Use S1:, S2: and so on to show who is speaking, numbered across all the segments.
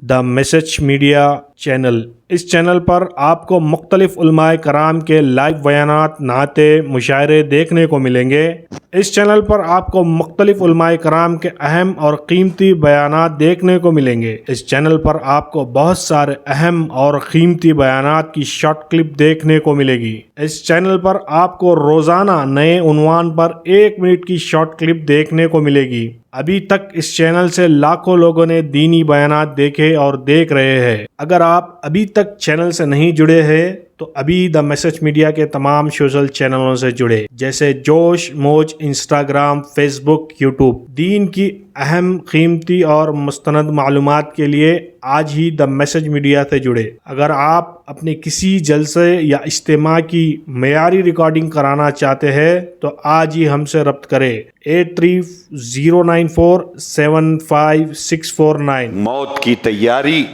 S1: دا message media channel. اس channel پر آپ کو مختلف علماء کرام کے لائیو بیانات، نعتیں، مشاعرے دیکھنے کو ملیں گے۔ اس چینل پر آپ کو مختلف علماء کرام کے اہم اور قیمتی بیانات دیکھنے کو ملیں گے۔ اس چینل پر آپ کو بہت سارے اہم اور قیمتی بیانات کی شارٹ کلپ دیکھنے کو ملے گی۔ اس چینل پر آپ کو روزانہ نئے عنوان پر 1 منٹ کی شارٹ کلپ دیکھنے کو ملے گی۔ ابھی تک اس چینل سے لاکھوں لوگوں نے دینی بیانات دیکھے اور دیکھ رہے ہیں۔ اگر آپ ابھی تک چینل سے نہیں جڑے ہیں تو ابھی دا میسج میڈیا کے تمام سوشل چینلوں سے جڑے، جیسے جوش، موج، انسٹاگرام، فیس بک، یوٹیوب۔ دین کی اہم، قیمتی اور مستند معلومات کے لیے آج ہی دا میسج میڈیا سے جڑے۔ اگر آپ اپنے کسی جلسے یا اجتماع کی معیاری ریکارڈنگ کرانا چاہتے ہیں تو آج ہی ہم سے رابطہ کریں۔ 8309475649۔
S2: موت کی تیاری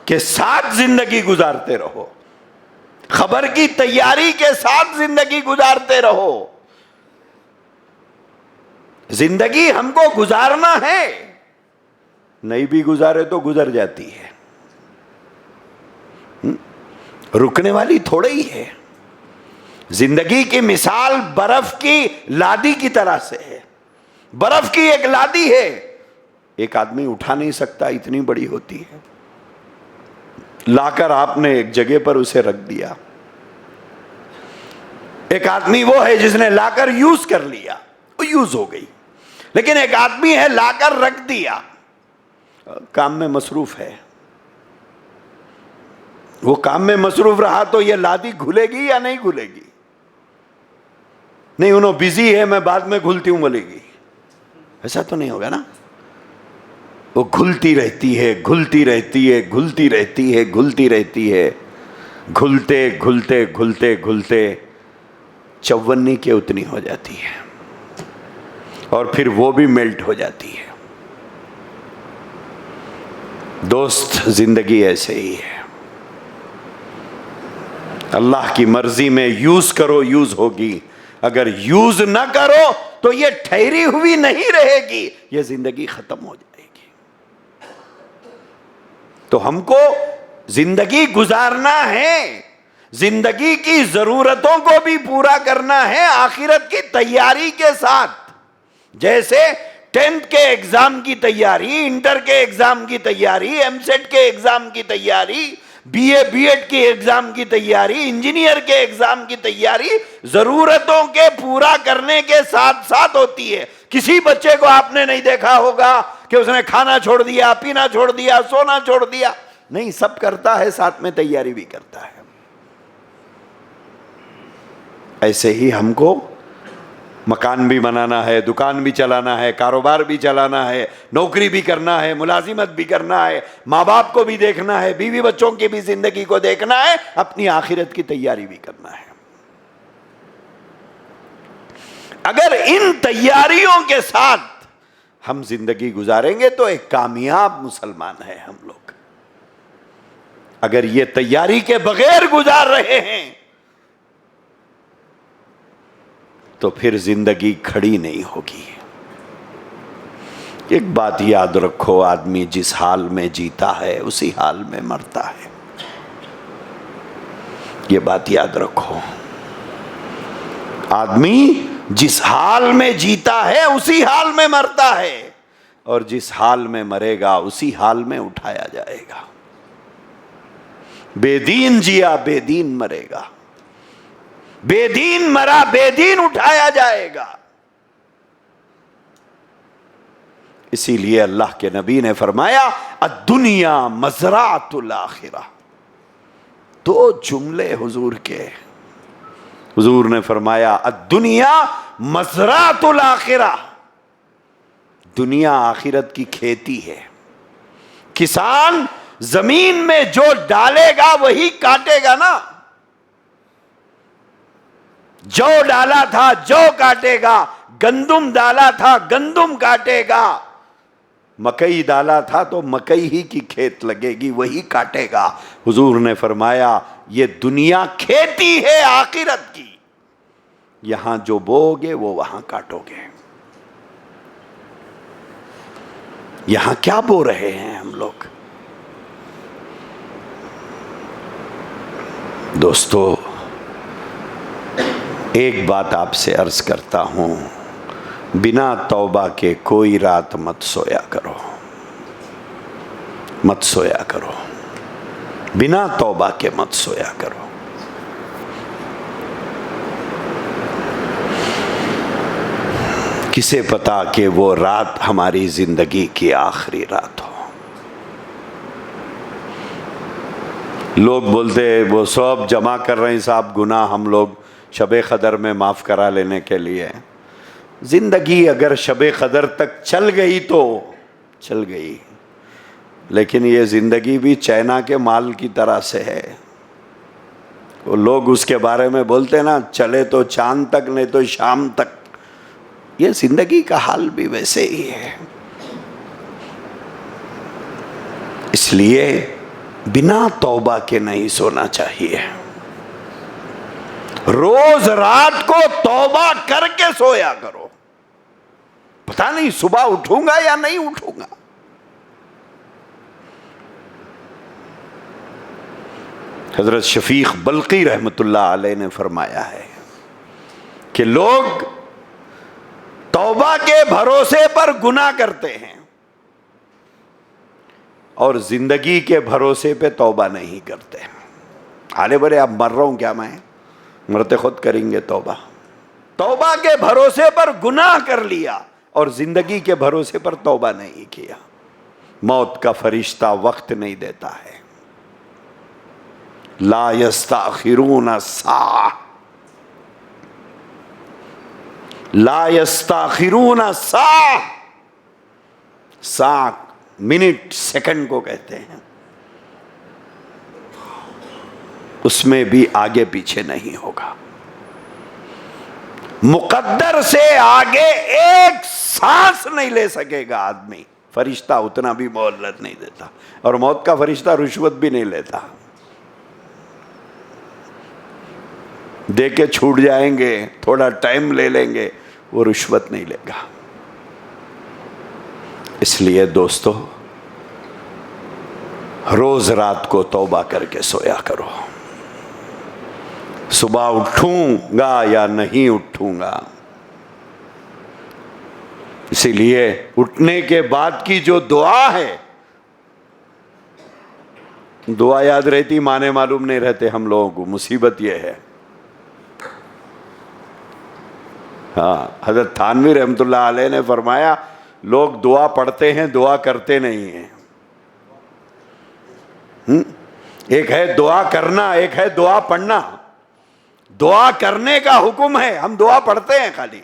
S2: کے ساتھ زندگی گزارتے رہو، خبر کی تیاری کے ساتھ زندگی گزارتے رہو۔ زندگی ہم کو گزارنا ہے، نہیں بھی گزارے تو گزر جاتی ہے، رکنے والی تھوڑا ہی ہے۔ زندگی کی مثال برف کی لادی کی طرح سے ہے۔ برف کی ایک لادی ہے، ایک آدمی اٹھا نہیں سکتا، اتنی بڑی ہوتی ہے، لا کر آپ نے ایک جگہ پر اسے رکھ دیا۔ ایک آدمی وہ ہے جس نے لا کر یوز کر لیا، وہ یوز ہو گئی، لیکن ایک آدمی ہے لا کر رکھ دیا، کام میں مصروف ہے۔ وہ کام میں مصروف رہا تو یہ لادی گھلے گی یا نہیں گھلے گی؟ نہیں، انہوں بزی ہے، میں بعد میں گھلتی ہوں بولے گی، ایسا تو نہیں ہوگا نا۔ وہ گھلتی رہتی ہے، گھلتی رہتی ہے، گھلتی رہتی ہے، گھلتی رہتی ہے، گھلتے گھلتے گھلتے گھلتے چونی کے اتنی ہو جاتی ہے، اور پھر وہ بھی میلٹ ہو جاتی ہے۔ دوست، زندگی ایسے ہی ہے۔ اللہ کی مرضی میں یوز کرو، یوز ہوگی۔ اگر یوز نہ کرو تو یہ ٹھہری ہوئی نہیں رہے گی، یہ زندگی ختم ہو جائے گی۔ تو ہم کو زندگی گزارنا ہے، زندگی کی ضرورتوں کو بھی پورا کرنا ہے آخرت کی تیاری کے ساتھ۔ جیسے 10th کے ایگزام کی تیاری، انٹر کے ایگزام کی تیاری، ایم سیٹ کے ایگزام کی تیاری، بی اے بی ایڈ کی ایگزام کی تیاری، انجینئر کے ایگزام کی تیاری ضرورتوں کے پورا کرنے کے ساتھ ساتھ ہوتی ہے۔ کسی بچے کو آپ نے نہیں دیکھا ہوگا کہ اس نے کھانا چھوڑ دیا، پینا چھوڑ دیا، سونا چھوڑ دیا، نہیں، سب کرتا ہے، ساتھ میں تیاری بھی کرتا ہے۔ ایسے ہی ہم کو مکان بھی بنانا ہے، دکان بھی چلانا ہے، کاروبار بھی چلانا ہے، نوکری بھی کرنا ہے، ملازمت بھی کرنا ہے، ماں باپ کو بھی دیکھنا ہے، بیوی بچوں کی بھی زندگی کو دیکھنا ہے، اپنی آخرت کی تیاری بھی کرنا ہے۔ اگر ان تیاریوں کے ساتھ ہم زندگی گزاریں گے تو ایک کامیاب مسلمان ہے ہم لوگ۔ اگر یہ تیاری کے بغیر گزار رہے ہیں تو پھر زندگی کھڑی نہیں ہوگی۔ ایک بات یاد رکھو، آدمی جس حال میں جیتا ہے اسی حال میں مرتا ہے۔ یہ بات یاد رکھو، آدمی جس حال میں جیتا ہے اسی حال میں مرتا ہے، اور جس حال میں مرے گا اسی حال میں اٹھایا جائے گا۔ بے دین جیا، بے دین مرے گا، بے دین مرا، بے دین اٹھایا جائے گا۔ اسی لیے اللہ کے نبی نے فرمایا الدنیا مزرعۃ الآخرہ۔ 2 جملے حضور کے، حضور نے فرمایا الدنیا مزرعۃ الآخرہ، دنیا آخرت کی کھیتی ہے۔ کسان زمین میں جو ڈالے گا وہی کاٹے گا نا۔ جو ڈالا تھا جو کاٹے گا، گندم ڈالا تھا گندم کاٹے گا، مکئی ڈالا تھا تو مکئی ہی کی کھیت لگے گی، وہی کاٹے گا۔ حضور نے فرمایا یہ دنیا کھیتی ہے آخرت کی، یہاں جو بوگے وہ وہاں کاٹو گے۔ یہاں کیا بو رہے ہیں ہم لوگ؟ دوستو، ایک بات آپ سے عرض کرتا ہوں، بنا توبہ کے کوئی رات مت سویا کرو، مت سویا کرو، بنا توبہ کے مت سویا کرو۔ کسے پتا کہ وہ رات ہماری زندگی کی آخری رات ہو۔ لوگ بولتے وہ سب جمع کر رہے ہیں صاحب گناہ ہم لوگ شب قدر میں معاف کرا لینے کے لیے۔ زندگی اگر شب قدر تک چل گئی تو چل گئی، لیکن یہ زندگی بھی چائنا کے مال کی طرح سے ہے۔ وہ لوگ اس کے بارے میں بولتے ہیں نا، چلے تو چاند تک نہیں تو شام تک۔ یہ زندگی کا حال بھی ویسے ہی ہے۔ اس لیے بنا توبہ کے نہیں سونا چاہیے، روز رات کو توبہ کر کے سویا کرو۔ پتہ نہیں صبح اٹھوں گا یا نہیں اٹھوں گا۔ حضرت شفیق بلقی رحمت اللہ علیہ نے فرمایا ہے کہ لوگ توبہ کے بھروسے پر گناہ کرتے ہیں اور زندگی کے بھروسے پہ توبہ نہیں کرتے۔ حالے برے اب مر رہا ہوں کیا میں، مرتے خود کریں گے توبہ۔ توبہ کے بھروسے پر گناہ کر لیا اور زندگی کے بھروسے پر توبہ نہیں کیا۔ موت کا فرشتہ وقت نہیں دیتا ہے۔ لا یستاخرون ساعة، لا یستاخرون ساعة، ساعة منٹ سیکنڈ کو کہتے ہیں، اس میں بھی آگے پیچھے نہیں ہوگا۔ مقدر سے آگے ایک سانس نہیں لے سکے گا آدمی، فرشتہ اتنا بھی مہلت نہیں دیتا، اور موت کا فرشتہ رشوت بھی نہیں لیتا۔ دے کے چھوٹ جائیں گے، تھوڑا ٹائم لے لیں گے، وہ رشوت نہیں لے گا۔ اس لیے دوستو، روز رات کو توبہ کر کے سویا کرو۔ صبح اٹھوں گا یا نہیں اٹھوں گا، اسی لیے اٹھنے کے بعد کی جو دعا ہے، دعا یاد رہتی، معنی معلوم نہیں رہتے ہم لوگوں کو، مصیبت یہ ہے۔ ہاں، حضرت تھانوی رحمت اللہ علیہ نے فرمایا لوگ دعا پڑھتے ہیں، دعا کرتے نہیں ہیں۔ ایک ہے دعا کرنا، ایک ہے دعا پڑھنا۔ دعا کرنے کا حکم ہے، ہم دعا پڑھتے ہیں خالی۔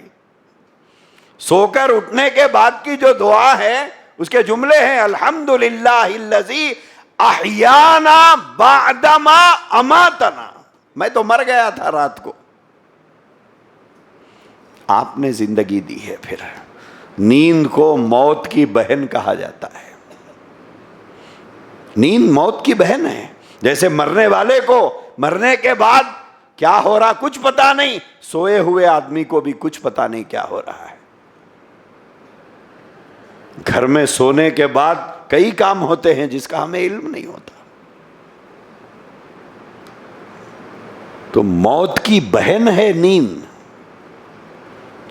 S2: سو کر اٹھنے کے بعد کی جو دعا ہے اس کے جملے ہیں الحمدللہ الذی احیانا بعدما اماتنا۔ میں تو مر گیا تھا رات کو، آپ نے زندگی دی ہے۔ پھر نیند کو موت کی بہن کہا جاتا ہے۔ نیند موت کی بہن ہے۔ جیسے مرنے والے کو مرنے کے بعد کیا ہو رہا کچھ پتا نہیں، سوئے ہوئے آدمی کو بھی کچھ پتا نہیں کیا ہو رہا ہے۔ گھر میں سونے کے بعد کئی کام ہوتے ہیں جس کا ہمیں علم نہیں ہوتا۔ تو موت کی بہن ہے نیند۔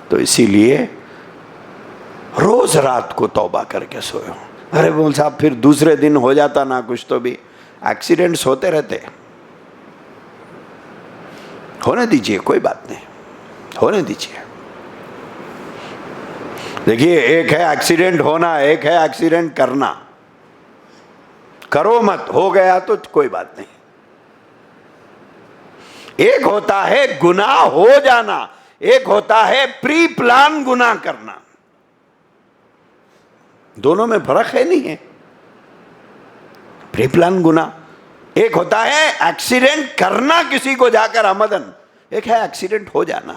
S2: تو اسی لیے روز رات کو توبہ کر کے سوئے ہوں۔ ارے بول صاحب پھر دوسرے دن ہو جاتا نا کچھ، تو بھی ایکسیڈنٹس ہوتے رہتے، ہونے دیجئے، کوئی بات نہیں، ہونے دیجئے۔ دیکھیے، ایک ہے ایکسیڈنٹ ہونا، ایک ہے ایکسیڈنٹ کرنا۔ کرو مت، ہو گیا تو کوئی بات نہیں۔ ایک ہوتا ہے گناہ ہو جانا، ایک ہوتا ہے پری پلان گناہ کرنا۔ دونوں میں فرق ہے نہیں ہے؟ پری پلان گناہ ایک ہوتا ہے ایکسیڈنٹ کرنا کسی کو جا کر عمدن، ایک ہے ایکسیڈنٹ ہو جانا۔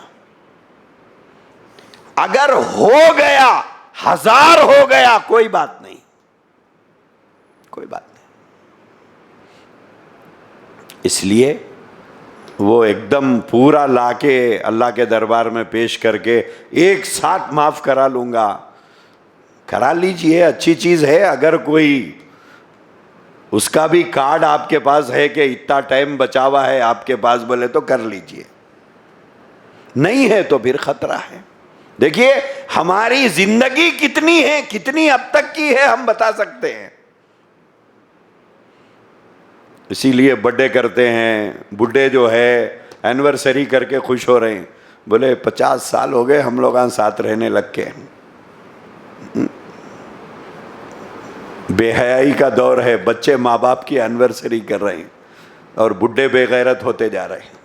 S2: اگر ہو گیا، 1000 ہو گیا، کوئی بات نہیں، کوئی بات نہیں۔ اس لیے وہ ایک دم پورا لا کے اللہ کے دربار میں پیش کر کے ایک ساتھ معاف کرا لوں گا، کرا لیجئے، اچھی چیز ہے۔ اگر کوئی اس کا بھی کارڈ آپ کے پاس ہے کہ اتنا ٹائم بچا ہوا ہے آپ کے پاس، بولے تو کر لیجئے، نہیں ہے تو پھر خطرہ ہے۔ دیکھیے ہماری زندگی کتنی ہے، کتنی اب تک کی ہے، ہم بتا سکتے ہیں۔ اسی لیے برتھڈے کرتے ہیں، بڈھے جو ہے اینیورسری کر کے خوش ہو رہے ہیں، بولے 50 سال ہو گئے ہم لوگ ساتھ رہنے لگ کے۔ بے حیائی کا دور ہے، بچے ماں باپ کی اینیورسری کر رہے ہیں اور بڈھے بے غیرت ہوتے جا رہے ہیں،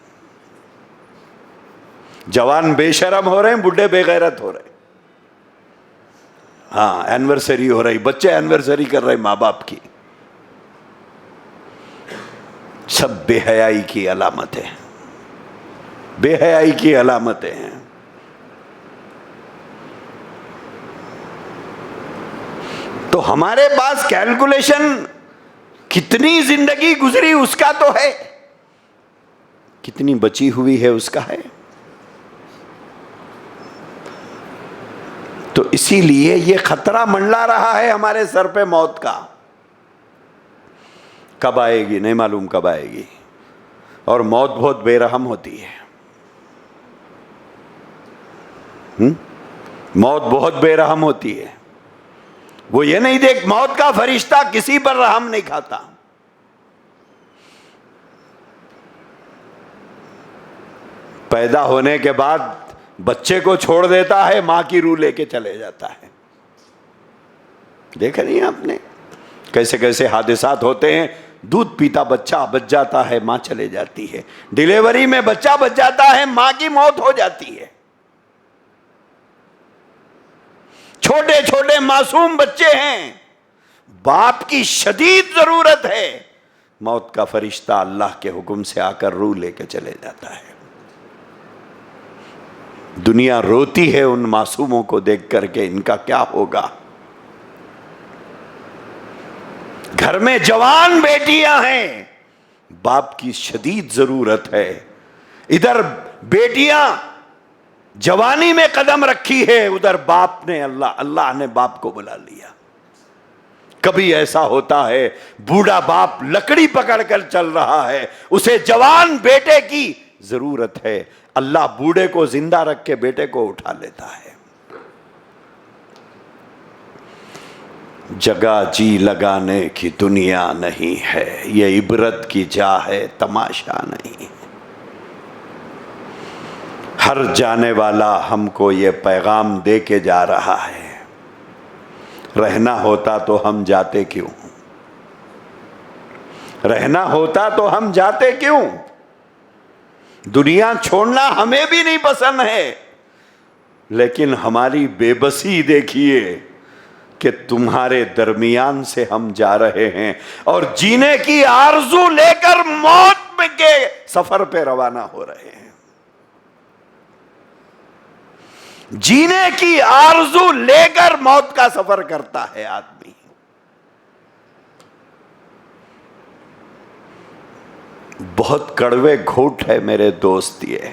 S2: جوان بے شرم ہو رہے ہیں، بڈھے بے غیرت ہو رہے ہیں۔ ہاں اینیورسری ہو رہی، بچے اینیورسری کر رہے ماں باپ کی، سب بے حیائی کی علامتیں ہیں، بے حیائی کی علامتیں ہیں۔ تو ہمارے پاس کیلکولیشن کتنی زندگی گزری اس کا تو ہے، کتنی بچی ہوئی ہے اس کا ہے۔ تو اسی لیے یہ خطرہ منڈلا رہا ہے ہمارے سر پہ موت کا، کب آئے گی نہیں معلوم، کب آئے گی، اور موت بہت بے رحم ہوتی ہے، موت بہت بے رحم ہوتی ہے۔ وہ یہ نہیں دیکھ، موت کا فرشتہ کسی پر رحم نہیں کھاتا۔ پیدا ہونے کے بعد بچے کو چھوڑ دیتا ہے، ماں کی روح لے کے چلے جاتا ہے۔ دیکھا نہیں آپ نے کیسے کیسے حادثات ہوتے ہیں، دودھ پیتا بچہ بچ جاتا ہے، ماں چلے جاتی ہے، ڈیلیوری میں بچہ بچ جاتا ہے، ماں کی موت ہو جاتی ہے۔ چھوٹے چھوٹے معصوم بچے ہیں، باپ کی شدید ضرورت ہے، موت کا فرشتہ اللہ کے حکم سے آ کر روح لے کے چلے جاتا ہے۔ دنیا روتی ہے ان معصوموں کو دیکھ کر کے ان کا کیا ہوگا۔ گھر میں جوان بیٹیاں ہیں، باپ کی شدید ضرورت ہے، ادھر بیٹیاں جوانی میں قدم رکھی ہے، ادھر باپ نے اللہ نے باپ کو بلا لیا۔ کبھی ایسا ہوتا ہے بوڑھا باپ لکڑی پکڑ کر چل رہا ہے، اسے جوان بیٹے کی ضرورت ہے، اللہ بوڑھے کو زندہ رکھ کے بیٹے کو اٹھا لیتا ہے۔ جگہ جی لگانے کی دنیا نہیں ہے، یہ عبرت کی جا ہے، تماشا نہیں۔ ہر جانے والا ہم کو یہ پیغام دے کے جا رہا ہے، رہنا ہوتا تو ہم جاتے کیوں، رہنا ہوتا تو ہم جاتے کیوں۔ دنیا چھوڑنا ہمیں بھی نہیں پسند ہے، لیکن ہماری بے بسی دیکھیے کہ تمہارے درمیان سے ہم جا رہے ہیں اور جینے کی آرزو لے کر موت کے سفر پہ روانہ ہو رہے ہیں۔ جینے کی آرزو لے کر موت کا سفر کرتا ہے آدمی۔ بہت کڑوے گھونٹ ہے میرے دوست یہ۔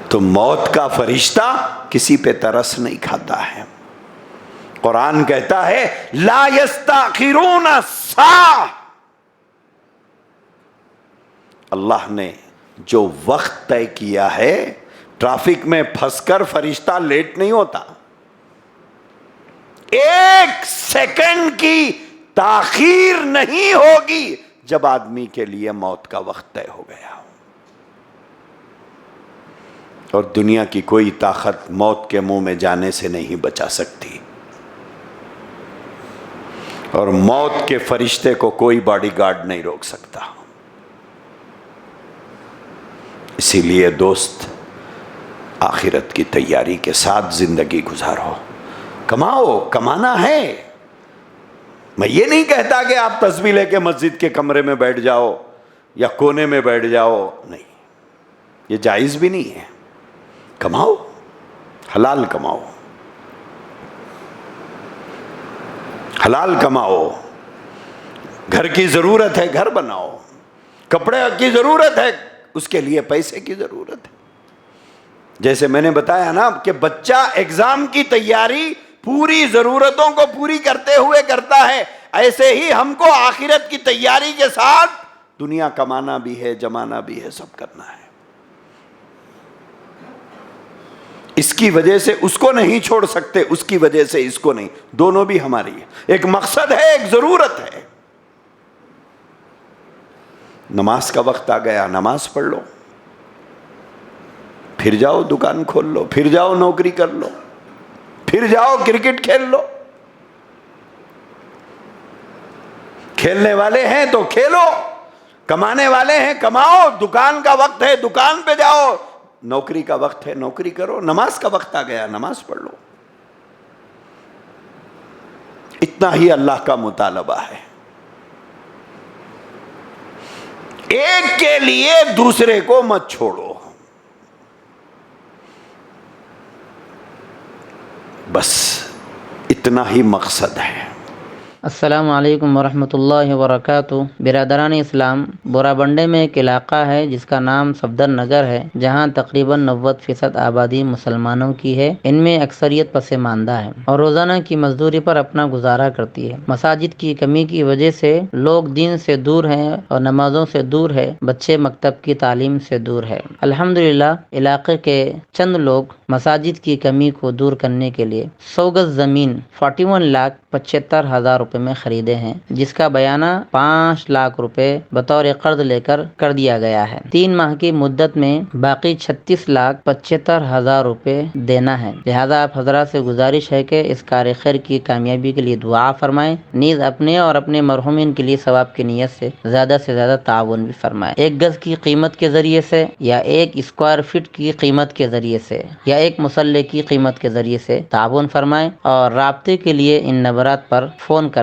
S2: تو موت کا فرشتہ کسی پہ ترس نہیں کھاتا ہے۔ قرآن کہتا ہے لا یستاخرون ساعة، اللہ نے جو وقت طے کیا ہے، ٹریفک میں پھنس کر فرشتہ لیٹ نہیں ہوتا، ایک سیکنڈ کی تاخیر نہیں ہوگی جب آدمی کے لیے موت کا وقت طے ہو گیا۔ اور دنیا کی کوئی طاقت موت کے منہ میں جانے سے نہیں بچا سکتی، اور موت کے فرشتے کو کوئی باڈی گارڈ نہیں روک سکتا۔ اسی لیے دوست آخرت کی تیاری کے ساتھ زندگی گزارو، کماؤ، کمانا ہے۔ میں یہ نہیں کہتا کہ آپ تسبیح لے کے مسجد کے کمرے میں بیٹھ جاؤ یا کونے میں بیٹھ جاؤ، نہیں، یہ جائز بھی نہیں ہے۔ کماؤ، حلال کماؤ، حلال کماؤ۔ گھر کی ضرورت ہے گھر بناؤ، کپڑے کی ضرورت ہے اس کے لیے پیسے کی ضرورت ہے۔ جیسے میں نے بتایا نا کہ بچہ ایگزام کی تیاری پوری ضرورتوں کو پوری کرتے ہوئے کرتا ہے، ایسے ہی ہم کو آخرت کی تیاری کے ساتھ دنیا کمانا بھی ہے، جمانا بھی ہے، سب کرنا ہے۔ اس کی وجہ سے اس کو نہیں چھوڑ سکتے، اس کی وجہ سے اس کو نہیں، دونوں بھی ہماری ہے، ایک مقصد ہے، ایک ضرورت ہے۔ نماز کا وقت آ گیا، نماز پڑھ لو، پھر جاؤ دکان کھول لو، پھر جاؤ نوکری کر لو، پھر جاؤ کرکٹ کھیل لو، کھیلنے والے ہیں تو کھیلو، کمانے والے ہیں کماؤ، دکان کا وقت ہے دکان پہ جاؤ، نوکری کا وقت ہے نوکری کرو، نماز کا وقت آ گیا نماز پڑھ لو۔ اتنا ہی اللہ کا مطالبہ ہے، ایک کے لیے دوسرے کو مت چھوڑو، بس اتنا ہی مقصد ہے۔
S3: السلام علیکم ورحمۃ اللہ وبرکاتہ۔ برادران اسلام، بورا بنڈے میں ایک علاقہ ہے جس کا نام صفدر نگر ہے، جہاں تقریباً 90% آبادی مسلمانوں کی ہے۔ ان میں اکثریت پسماندہ ہے اور روزانہ کی مزدوری پر اپنا گزارا کرتی ہے۔ مساجد کی کمی کی وجہ سے لوگ دین سے دور ہیں اور نمازوں سے دور ہے، بچے مکتب کی تعلیم سے دور ہے۔ الحمدللہ علاقے کے چند لوگ مساجد کی کمی کو دور کرنے کے لیے 100 گز زمین 41,75,000 روپے میں خریدے ہیں، جس کا بیانہ 5 لاکھ روپے بطور قرض لے کر دیا گیا ہے۔ 3 ماہ کی مدت میں باقی 36,75,000 روپے دینا ہے۔ لہذا آپ حضرات سے گزارش ہے کہ اس کار خیر کی کامیابی کے لیے دعا فرمائیں، نیز اپنے اور اپنے مرحومین کے لیے ثواب کی نیت سے زیادہ تعاون بھی فرمائیں۔ 1 گز کی قیمت کے ذریعے سے یا 1 اسکوائر فٹ کی قیمت کے ذریعے سے یا 1 مسلح کی قیمت کے ذریعے سے تعاون فرمائیں، اور رابطے کے لیے ان نمبرات پر فون کر